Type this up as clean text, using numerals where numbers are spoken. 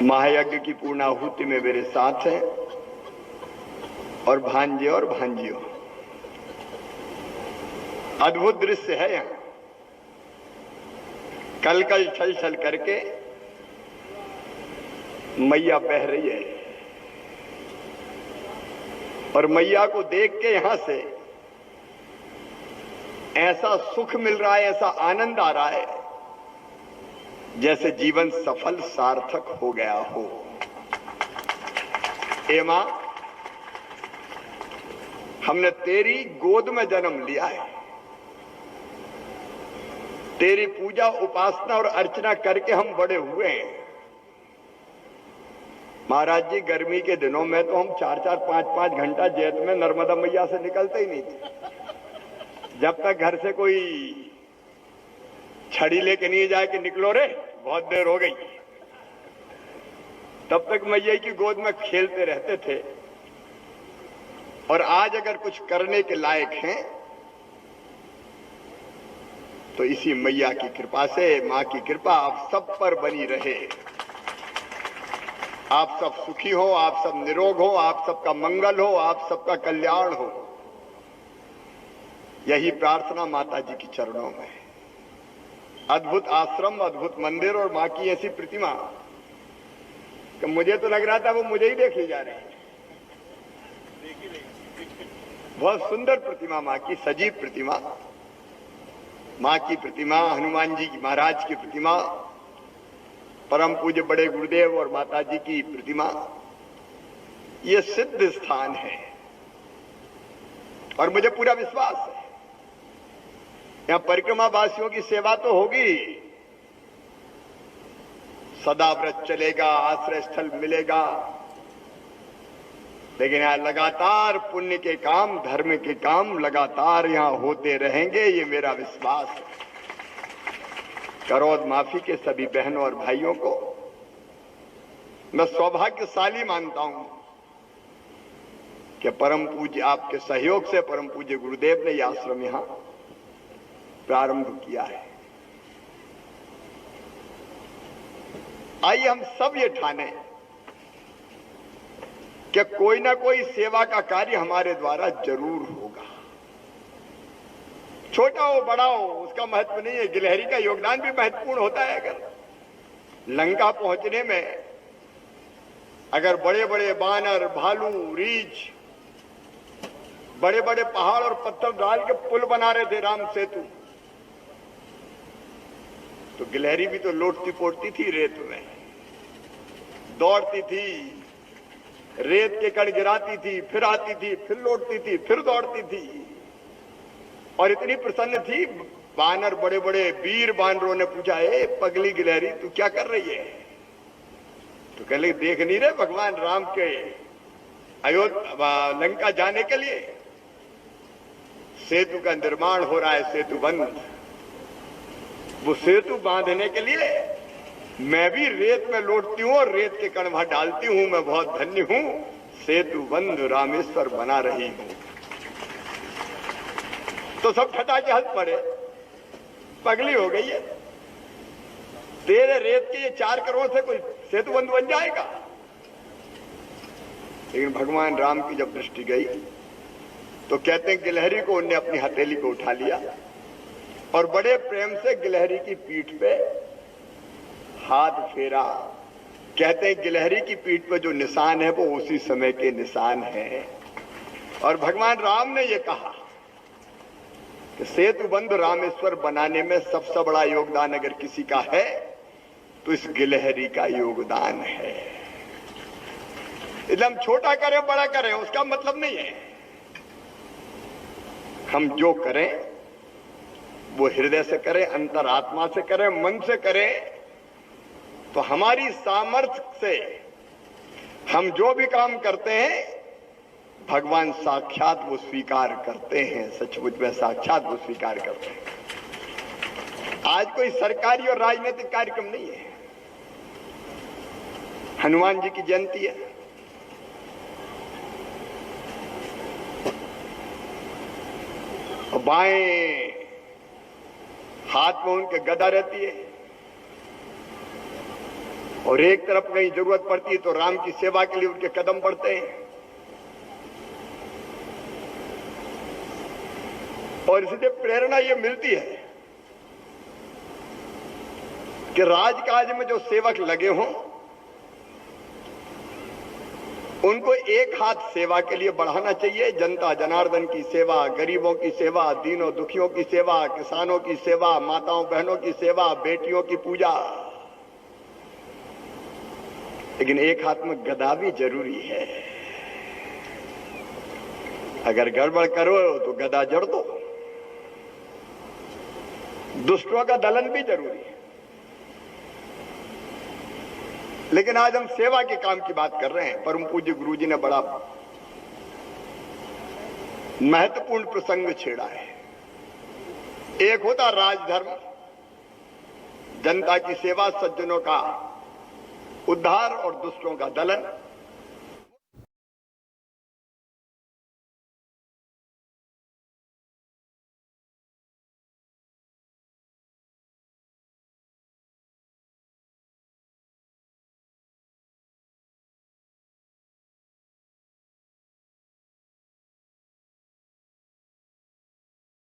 महायज्ञ की पूर्णाहुति में मेरे साथ हैं और भांजे और भांजियों। अद्भुत दृश्य है यहां। कल कल छल छल करके मैया बह रही है और मैया को देख के यहां से ऐसा सुख मिल रहा है, ऐसा आनंद आ रहा है जैसे जीवन सफल सार्थक हो गया हो। ए मां, हमने तेरी गोद में जन्म लिया है, तेरी पूजा उपासना और अर्चना करके हम बड़े हुए हैं। महाराज जी, गर्मी के दिनों में तो हम 4-4, 5-5 घंटा जेठ में नर्मदा मैया से निकलते ही नहीं थे। जब तक घर से कोई छड़ी लेके नहीं जाए कि निकलो रे, बहुत देर हो गई, तब तक मैया की गोद में खेलते रहते थे। और आज अगर कुछ करने के लायक हैं तो इसी मैया की कृपा से, मां की कृपा आप सब पर बनी रहे। आप सब सुखी हो, आप सब निरोग हो, आप सबका मंगल हो, आप सबका कल्याण हो, यही प्रार्थना माता जी के चरणों में। अद्भुत आश्रम, अद्भुत मंदिर और मां की ऐसी प्रतिमा कि मुझे तो लग रहा था वो मुझे ही देखी जा रही है। बहुत सुंदर प्रतिमा, मां की सजीव प्रतिमा, मां की प्रतिमा, हनुमान जी की, महाराज की प्रतिमा, परम पूज्य बड़े गुरुदेव और माता जी की प्रतिमा, ये सिद्ध स्थान है। और मुझे पूरा विश्वास है यहां परिक्रमा वासियों की सेवा तो होगी, सदा व्रत चलेगा, आश्रय स्थल मिलेगा, लेकिन यहां लगातार पुण्य के काम, धर्म के काम लगातार यहां होते रहेंगे, ये मेरा विश्वास है। करोड़ माफी के सभी बहनों और भाइयों को मैं सौभाग्यशाली मानता हूं कि परम पूज्य आपके सहयोग से परम पूज्य गुरुदेव ने यह आश्रम यहां प्रारंभ किया है। आइए हम सब ये ठाने कि कोई ना कोई सेवा का कार्य हमारे द्वारा जरूर होगा, छोटा हो बड़ा हो उसका महत्व नहीं है। गिलहरी का योगदान भी महत्वपूर्ण होता है। अगर लंका पहुंचने में अगर बड़े बड़े बानर, भालू, रीछ, बड़े बड़े पहाड़ और पत्थर डाल के पुल बना रहे थे, राम सेतु, तो गिलहरी भी तो लोटती पोटती थी, रेत में दौड़ती थी, रेत के कण गिराती थी, फिर आती थी, फिर लौटती थी, फिर दौड़ती थी, और इतनी प्रसन्न थी। बानर, बड़े बड़े वीर बानरों ने पूछा, ए पगली गिलहरी तू क्या कर रही है? तो कहले, देख नहीं रहे भगवान राम के अयोध्या लंका जाने के लिए सेतु का निर्माण हो रहा है, सेतु बंद। वो सेतु बांधने के लिए मैं भी रेत में लौटती हूं और रेत के कण वहां डालती हूं। मैं बहुत धन्य हूं, सेतु बंद रामेश्वर बना रही हूं। तो सब ठटा के हंस पड़े, पगली हो गई है, तेरे रेत के ये 4 करोड़ से कोई सेतु बंद बन जाएगा? लेकिन भगवान राम की जब दृष्टि गई तो कहते हैं गिलहरी को उनने अपनी हथेली को उठा लिया और बड़े प्रेम से गिलहरी की पीठ पे हाथ फेरा। कहते हैं गिलहरी की पीठ पे जो निशान है वो उसी समय के निशान है। और भगवान राम ने ये कहा कि सेतु बंद रामेश्वर बनाने में सबसे बड़ा योगदान अगर किसी का है तो इस गिलहरी का योगदान है। इसलिए हम छोटा करें बड़ा करें उसका मतलब नहीं है, हम जो करें वो हृदय से करें, अंतरात्मा से करें, मन से करें, तो हमारी सामर्थ्य से हम जो भी काम करते हैं भगवान साक्षात वो स्वीकार करते हैं, सचमुच में साक्षात वो स्वीकार करते हैं। आज कोई सरकारी और राजनीतिक कार्यक्रम नहीं है, हनुमान जी की जयंती है, और बाएं हाथ में उनके गदा रहती है, और एक तरफ कहीं जरूरत पड़ती है तो राम की सेवा के लिए उनके कदम बढ़ते हैं। और इससे प्रेरणा ये मिलती है कि राजकाज में जो सेवक लगे हों उनको एक हाथ सेवा के लिए बढ़ाना चाहिए। जनता जनार्दन की सेवा, गरीबों की सेवा, दीनों दुखियों की सेवा, किसानों की सेवा, माताओं बहनों की सेवा, बेटियों की पूजा। लेकिन एक हाथ में गदा भी जरूरी है। अगर गड़बड़ करो तो गदा जड़ दो। दुष्टों का दलन भी जरूरी है। लेकिन आज हम सेवा के काम की बात कर रहे हैं। परम पूज्य गुरु जी ने बड़ा महत्वपूर्ण प्रसंग छेड़ा है। एक होता राजधर्म, जनता की सेवा, सज्जनों का उद्धार और दुष्टों का दलन।